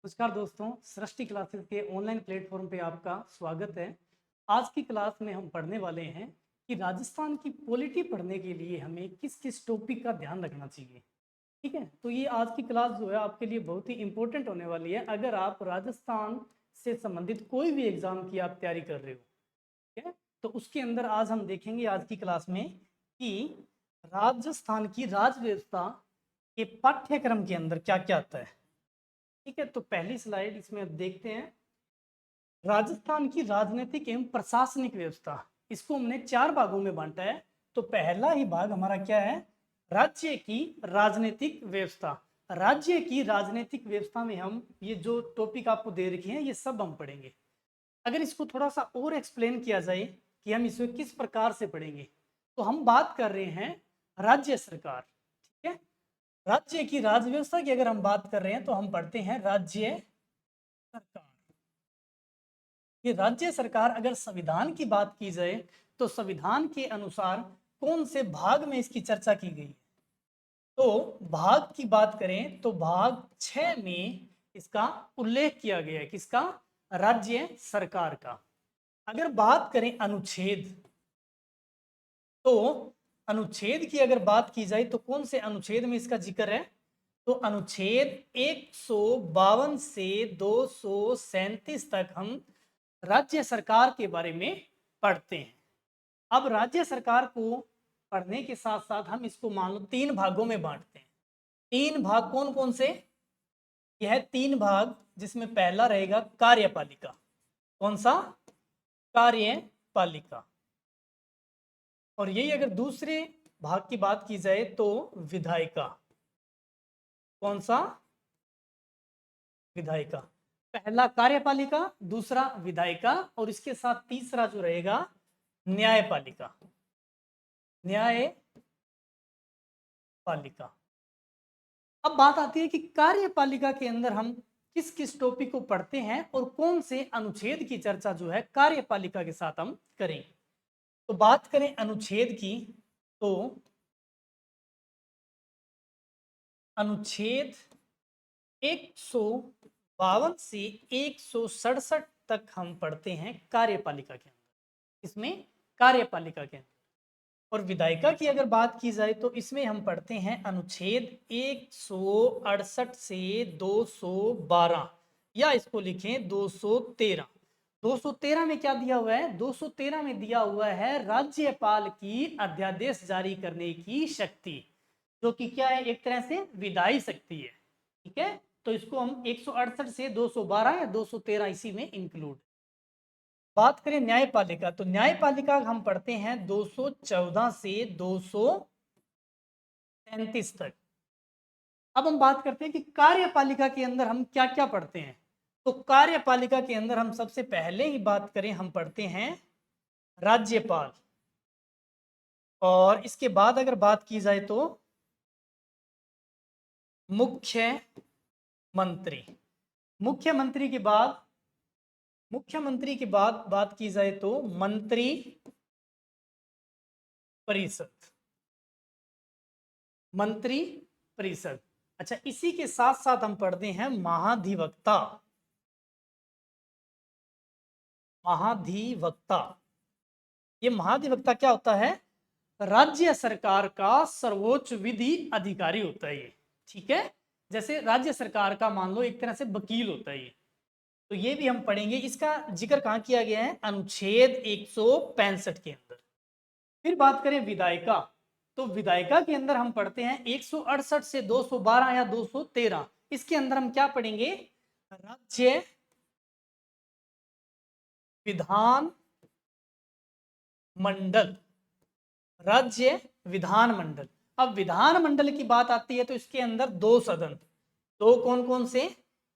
नमस्कार दोस्तों, सृष्टि क्लासेस के ऑनलाइन प्लेटफॉर्म पे आपका स्वागत है। आज की क्लास में हम पढ़ने वाले हैं कि राजस्थान की पॉलिटी पढ़ने के लिए हमें किस किस टॉपिक का ध्यान रखना चाहिए। ठीक है, तो ये आज की क्लास जो है आपके लिए बहुत ही इंपॉर्टेंट होने वाली है अगर आप राजस्थान से संबंधित कोई भी एग्जाम की आप तैयारी कर रहे हो। ठीक है, तो उसके अंदर आज हम देखेंगे आज की क्लास में कि राजस्थान की राज व्यवस्था के पाठ्यक्रम के अंदर क्या क्या आता है। ठीक है, तो पहली स्लाइड इसमें अब देखते हैं। राजस्थान की राजनीतिक एवं प्रशासनिक व्यवस्था, इसको हमने चार भागों में बांटा है। तो पहला ही भाग हमारा क्या है? राज्य की राजनीतिक व्यवस्था। राज्य की राजनीतिक व्यवस्था में हम ये जो टॉपिक आपको दे रखे हैं ये सब हम पढ़ेंगे। अगर इसको थोड़ा सा और एक्सप्लेन किया जाए कि हम इसे किस प्रकार से पढ़ेंगे, तो हम बात कर रहे हैं राज्य सरकार। ठीक है, राज्य की राज व्यवस्था की अगर हम बात कर रहे हैं तो हम पढ़ते हैं राज्य सरकार। ये राज्य सरकार, अगर संविधान की बात की जाए तो संविधान के अनुसार कौन से भाग में इसकी चर्चा की गई है? तो भाग की बात करें तो भाग 6 में इसका उल्लेख किया गया है। किसका? राज्य सरकार का। अगर बात करें अनुच्छेद, तो अनुच्छेद की अगर बात की जाए तो कौन से अनुच्छेद में इसका जिक्र है? तो अनुच्छेद 152 से 237 तक हम राज्य सरकार के बारे में पढ़ते हैं। अब राज्य सरकार को पढ़ने के साथ साथ हम इसको मान लो तीन भागों में बांटते हैं। तीन भाग कौन कौन से? यह तीन भाग, जिसमें पहला रहेगा कार्यपालिका। कौन सा? कार्यपालिका। और यही अगर दूसरे भाग की बात की जाए तो विधायिका। कौन सा? विधायिका। पहला कार्यपालिका, दूसरा विधायिका, और इसके साथ तीसरा जो रहेगा न्यायपालिका। न्यायपालिका। अब बात आती है कि कार्यपालिका के अंदर हम किस किस टॉपिक को पढ़ते हैं और कौन से अनुच्छेद की चर्चा जो है कार्यपालिका के साथ हम करेंगे। तो बात करें अनुच्छेद की, तो अनुच्छेद 152 से 167 तक हम पढ़ते हैं कार्यपालिका के अंदर। इसमें कार्यपालिका के अंदर। और विधायिका की अगर बात की जाए तो इसमें हम पढ़ते हैं अनुच्छेद 168 से 212, या इसको लिखें 213। 213 में क्या दिया हुआ है? 213 में दिया हुआ है राज्यपाल की अध्यादेश जारी करने की शक्ति, जो कि क्या है? एक तरह से विधायी शक्ति है। ठीक है, तो इसको हम 168 से 212 या 213 इसी में इंक्लूड। बात करें न्यायपालिका, तो न्यायपालिका हम पढ़ते हैं 214 से 237 तक। अब हम बात करते हैं कि कार्यपालिका के अंदर हम क्या क्या पढ़ते हैं। तो कार्यपालिका के अंदर हम सबसे पहले ही बात करें, हम पढ़ते हैं राज्यपाल। और इसके बाद अगर बात की जाए तो मुख्यमंत्री। मुख्यमंत्री के बाद बात की जाए तो मंत्री परिषद। मंत्री परिषद। अच्छा, इसी के साथ साथ हम पढ़ते हैं महाधिवक्ता। महाधिवक्ता, ये महाधिवक्ता क्या होता है? राज्य सरकार का सर्वोच्च विधि अधिकारी होता है ये। ठीक है, जैसे राज्य सरकार का मान लो एक तरह से वकील होता है ये। तो ये भी हम पढ़ेंगे। इसका जिक्र कहाँ किया गया है? अनुच्छेद 165 के अंदर। फिर बात करें विधायिका, तो विधायिका के अंदर हम पढ़ते हैं 168 से 212 या 213। इसके अंदर हम क्या पढ़ेंगे? राज्य विधान मंडल। राज्य विधान मंडल। अब विधान मंडल की बात आती है तो इसके अंदर दो सदन। दो कौन कौन से?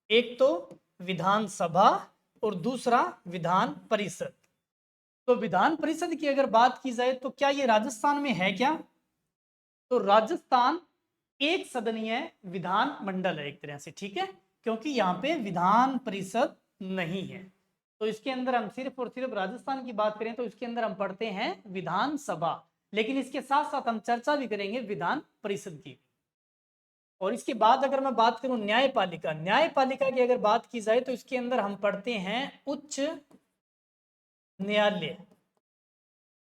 एक तो विधानसभा और दूसरा विधान परिषद। तो विधान परिषद की अगर बात की जाए तो क्या ये राजस्थान में है क्या? तो राजस्थान एक सदनीय विधान मंडल है एक तरह से। ठीक है, क्योंकि यहाँ पे विधान परिषद नहीं है। तो इसके अंदर हम सिर्फ और सिर्फ राजस्थान की बात करें तो इसके अंदर हम पढ़ते हैं विधानसभा, लेकिन इसके साथ साथ हम चर्चा भी करेंगे विधान परिषद की। और इसके बाद अगर मैं बात करूं न्यायपालिका, न्यायपालिका की अगर बात की जाए तो इसके अंदर हम पढ़ते हैं उच्च न्यायालय।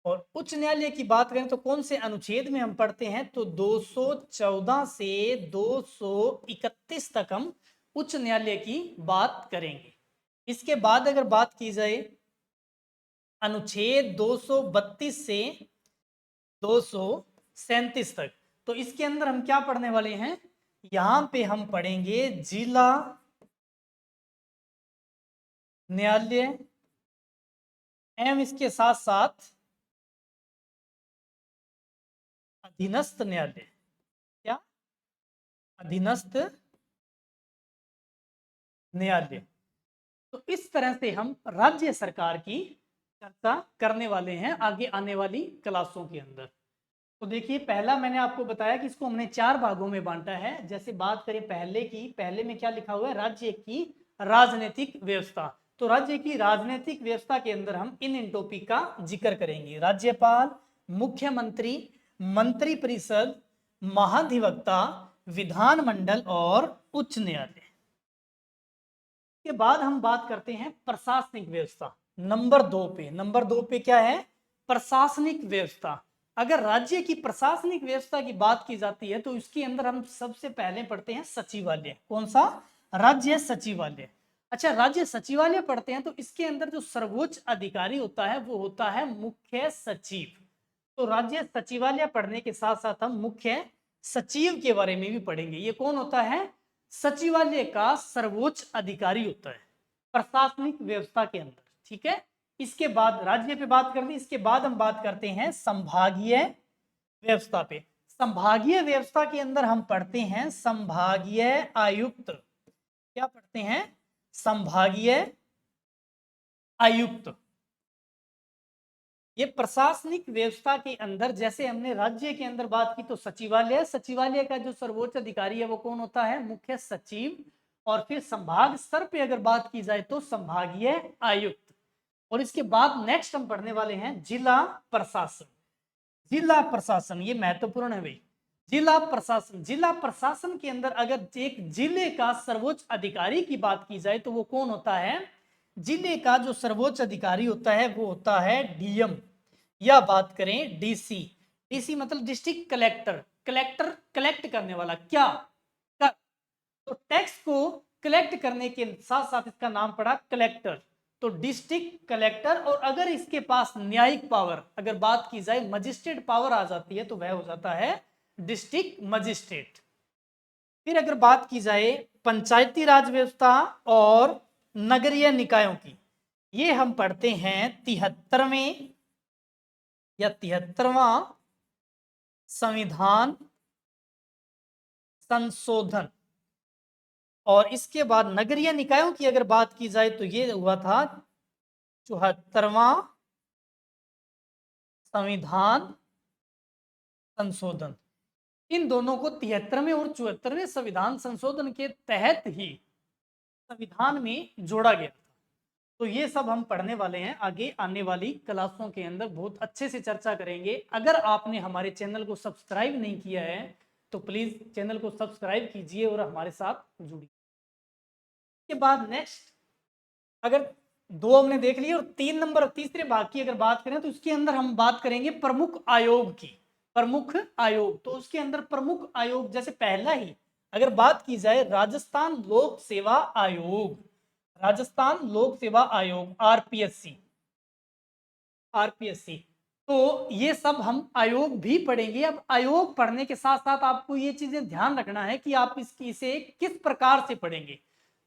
और उच्च न्यायालय की बात करें तो कौन से अनुच्छेद में हम पढ़ते हैं, तो 214 से 231 तक हम उच्च न्यायालय की बात करेंगे। इसके बाद अगर बात की जाए अनुच्छेद 232 से 237 तक, तो इसके अंदर हम क्या पढ़ने वाले हैं, यहां पे हम पढ़ेंगे जिला न्यायालय एवं इसके साथ साथ अधीनस्थ न्यायालय। क्या? अधीनस्थ न्यायालय। तो इस तरह से हम राज्य सरकार की चर्चा करने वाले हैं आगे आने वाली क्लासों के अंदर। तो देखिए, पहला मैंने आपको बताया कि इसको हमने 4 भागों में बांटा है। जैसे बात करें पहले की, पहले में क्या लिखा हुआ है, राज्य की राजनीतिक व्यवस्था। तो राज्य की राजनीतिक व्यवस्था के अंदर हम इन टॉपिक का जिक्र करेंगे, राज्यपाल, मुख्यमंत्री, मंत्री परिषद, महाधिवक्ता, विधानमंडल और उच्च न्यायालय। के बाद हम बात करते हैं प्रशासनिक व्यवस्था, नंबर 2 पे। नंबर 2 पे क्या है, प्रशासनिक व्यवस्था। अगर राज्य की प्रशासनिक व्यवस्था की बात की जाती है तो इसके अंदर हम सबसे पहले पढ़ते हैं सचिवालय। कौन सा? राज्य सचिवालय। अच्छा, राज्य सचिवालय पढ़ते हैं तो इसके अंदर जो सर्वोच्च अधिकारी होता है वो होता है मुख्य सचिव। तो राज्य सचिवालय पढ़ने के साथ साथ हम मुख्य सचिव के बारे में भी पढ़ेंगे। ये कौन होता है? सचिवालय का सर्वोच्च अधिकारी होता है प्रशासनिक व्यवस्था के अंदर। ठीक है, इसके बाद राज्य पे बात कर ली, इसके बाद हम बात करते हैं संभागीय व्यवस्था पे। संभागीय व्यवस्था के अंदर हम पढ़ते हैं संभागीय आयुक्त। क्या पढ़ते हैं? संभागीय आयुक्त। ये प्रशासनिक व्यवस्था के अंदर, जैसे हमने राज्य के अंदर बात की तो सचिवालय, सचिवालय का जो सर्वोच्च अधिकारी है वो कौन होता है? मुख्य सचिव। और फिर संभाग स्तर पे अगर बात की जाए तो संभागीय आयुक्त। और इसके बाद नेक्स्ट हम पढ़ने वाले हैं जिला प्रशासन। जिला प्रशासन ये महत्वपूर्ण है भाई। जिला प्रशासन, जिला प्रशासन के अंदर अगर एक जिले का सर्वोच्च अधिकारी की बात की जाए तो वो कौन होता है? जिले का जो सर्वोच्च अधिकारी होता है वो होता है डीएम, या बात करें डीसी। डीसी मतलब डिस्ट्रिक्ट कलेक्टर। कलेक्टर कलेक्ट करने वाला, क्या कर, तो टैक्स को कलेक्ट करने के साथ साथ इसका नाम पड़ा कलेक्टर। तो डिस्ट्रिक्ट कलेक्टर। और अगर इसके पास न्यायिक पावर अगर बात की जाए, मजिस्ट्रेट पावर आ जाती है तो वह हो जाता है डिस्ट्रिक्ट मजिस्ट्रेट। फिर अगर बात की जाए पंचायती राज व्यवस्था और नगरीय निकायों की, ये हम पढ़ते हैं 73वें या 73वां संविधान संशोधन। और इसके बाद नगरीय निकायों की अगर बात की जाए तो ये हुआ था 74वां संविधान संशोधन। इन दोनों को 73वें और 74वें संविधान संशोधन के तहत ही संविधान में जोड़ा गया था। तो ये सब हम पढ़ने वाले हैं आगे आने वाली क्लासों के अंदर, बहुत अच्छे से चर्चा करेंगे। अगर आपने हमारे चैनल को सब्सक्राइब नहीं किया है तो प्लीज चैनल को सब्सक्राइब कीजिए और हमारे साथ जुड़िए। के बाद नेक्स्ट, अगर 2 हमने देख लिए और 3 नंबर तीसरे भाग की अगर बात करें तो उसके अंदर हम बात करेंगे प्रमुख आयोग की। प्रमुख आयोग, तो उसके अंदर प्रमुख आयोग जैसे पहला ही अगर बात की जाए राजस्थान लोक सेवा आयोग, राजस्थान लोक सेवा आयोग आरपीएससी, आरपीएससी। तो ये सब हम आयोग भी पढ़ेंगे। अब आयोग पढ़ने के साथ साथ आपको ये चीजें ध्यान रखना है कि आप इसे किस प्रकार से पढ़ेंगे।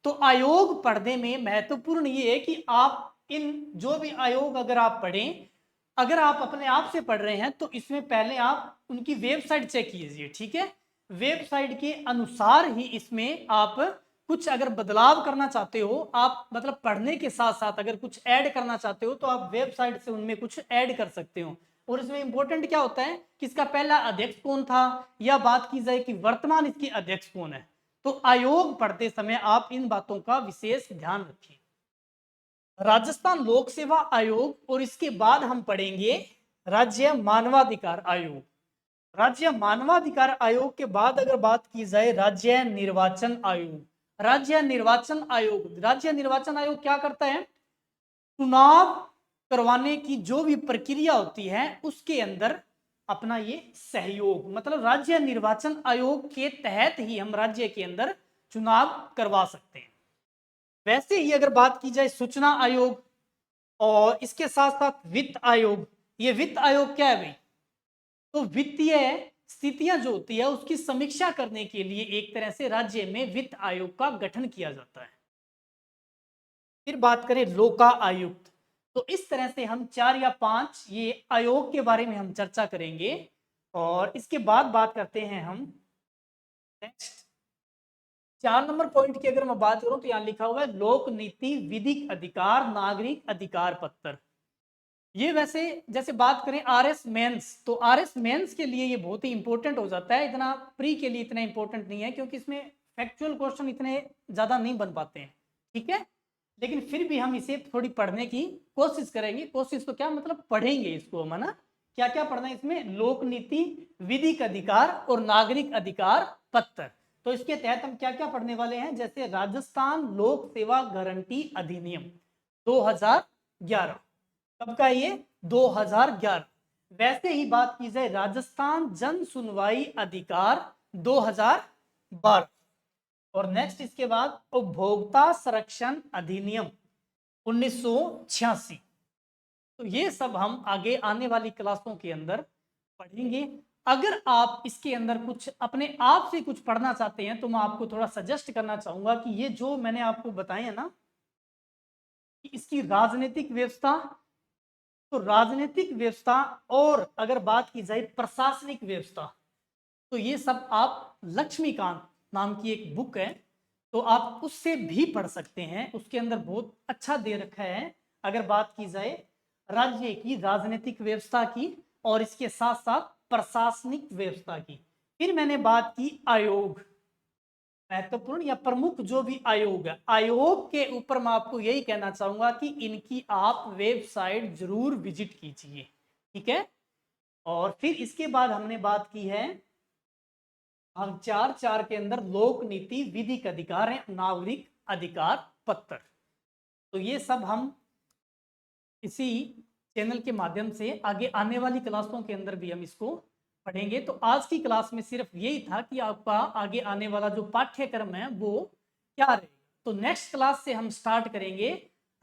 तो आयोग पढ़ने में महत्वपूर्ण ये है कि आप इन जो भी आयोग अगर आप पढ़ें, अगर आप अपने आप से पढ़ रहे हैं तो इसमें पहले आप उनकी वेबसाइट चेक कीजिए। ठीक है, वेबसाइट के अनुसार ही इसमें आप कुछ अगर बदलाव करना चाहते हो, आप मतलब पढ़ने के साथ साथ अगर कुछ ऐड करना चाहते हो तो आप वेबसाइट से उनमें कुछ ऐड कर सकते हो। और इसमें इंपॉर्टेंट क्या होता है कि इसका पहला अध्यक्ष कौन था, या बात की जाए कि वर्तमान इसके अध्यक्ष कौन है। तो आयोग पढ़ते समय आप इन बातों का विशेष ध्यान रखें। राजस्थान लोक सेवा आयोग, और इसके बाद हम पढ़ेंगे राज्य मानवाधिकार आयोग। राज्य मानवाधिकार आयोग के बाद अगर बात की जाए राज्य निर्वाचन आयोग, राज्य निर्वाचन आयोग, राज्य निर्वाचन आयोग क्या करता है? चुनाव करवाने की जो भी प्रक्रिया होती है उसके अंदर अपना ये सहयोग, मतलब राज्य निर्वाचन आयोग के तहत ही हम राज्य के अंदर चुनाव करवा सकते हैं। वैसे ही अगर बात की जाए सूचना आयोग और इसके साथ साथ वित्त आयोग, ये वित्त आयोग क्या है भाई? तो वित्तीय स्थितियां जो होती है उसकी समीक्षा करने के लिए एक तरह से राज्य में वित्त आयोग का गठन किया जाता है। फिर बात करें लोका आयुक्त, तो इस तरह से हम 4 या 5 ये आयोग के बारे में हम चर्चा करेंगे। और इसके बाद बात करते हैं हम नेक्स्ट 4 नंबर पॉइंट की अगर मैं बात करूं तो यहां लिखा हुआ है लोक नीति विधिक अधिकार नागरिक अधिकार पत्र। ये वैसे जैसे बात करें आरएस मेंस, तो आरएस मेंस के लिए ये बहुत ही इंपॉर्टेंट हो जाता है, इतना प्री के लिए इतना इंपॉर्टेंट नहीं है क्योंकि इसमें फैक्चुअल क्वेश्चन इतने ज्यादा नहीं बन पाते हैं, ठीक है। लेकिन फिर भी हम इसे थोड़ी पढ़ने की कोशिश करेंगे। कोशिश तो क्या मतलब पढ़ेंगे इसको हम, है ना। क्या क्या पढ़ना है इसमें? लोक नीति विधिक अधिकार और नागरिक अधिकार पत्र। तो इसके तहत हम क्या क्या पढ़ने वाले हैं? जैसे राजस्थान लोक सेवा गारंटी अधिनियम 2011, कब का ये? 2011। वैसे ही बात की जाए राजस्थान जन सुनवाई अधिकार 2012, और नेक्स्ट इसके बाद उपभोक्ता संरक्षण अधिनियम 1986। तो ये सब हम आगे आने वाली क्लासों के अंदर पढ़ेंगे। अगर आप इसके अंदर कुछ अपने आप से कुछ पढ़ना चाहते हैं तो मैं आपको थोड़ा सजेस्ट करना चाहूंगा कि ये जो मैंने आपको बताए हैं ना, कि इसकी राजनीतिक व्यवस्था, तो राजनीतिक व्यवस्था और अगर बात की जाए प्रशासनिक व्यवस्था, तो ये सब आप लक्ष्मीकांत नाम की एक बुक है, तो आप उससे भी पढ़ सकते हैं। उसके अंदर बहुत अच्छा दे रखा है अगर बात की जाए राज्य की राजनीतिक व्यवस्था की और इसके साथ साथ प्रशासनिक व्यवस्था की। फिर मैंने बात की आयोग, महत्वपूर्ण या प्रमुख जो भी आयोग है, आयोग के ऊपर मैं आपको यही कहना चाहूंगा कि इनकी आप वेबसाइट जरूर विजिट कीजिए, ठीक है। और फिर इसके बाद हमने बात की है हम 4 के अंदर लोक नीति विधिक अधिकार है नागरिक अधिकार पत्र। तो ये सब हम इसी चैनल के माध्यम से आगे आने वाली क्लासों के अंदर भी हम इसको पढ़ेंगे। तो आज की क्लास में सिर्फ यही था कि आपका आगे आने वाला जो पाठ्यक्रम है वो क्या रहेगा। तो नेक्स्ट क्लास से हम स्टार्ट करेंगे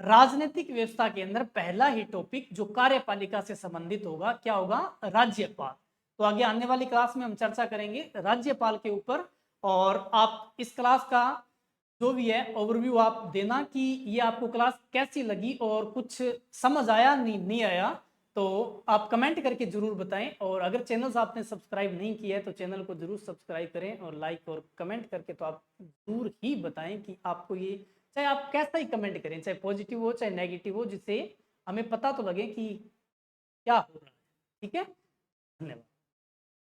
राजनीतिक व्यवस्था के अंदर पहला ही टॉपिक जो कार्यपालिका से संबंधित होगा, क्या होगा? राज्यपाल। तो आगे आने वाली क्लास में हम चर्चा करेंगे राज्यपाल के ऊपर। और आप इस क्लास का जो भी है ओवरव्यू आप देना कि ये आपको क्लास कैसी लगी और कुछ समझ आया नहीं आया, तो आप कमेंट करके जरूर बताएं। और अगर चैनल आपने सब्सक्राइब नहीं किया है तो चैनल को जरूर सब्सक्राइब करें और लाइक और कमेंट करके तो आप जरूर ही बताएं कि आपको ये, चाहे आप कैसा ही कमेंट करें, चाहे पॉजिटिव हो चाहे नेगेटिव हो, जिससे हमें पता तो लगे कि क्या हो रहा है, ठीक है। धन्यवाद।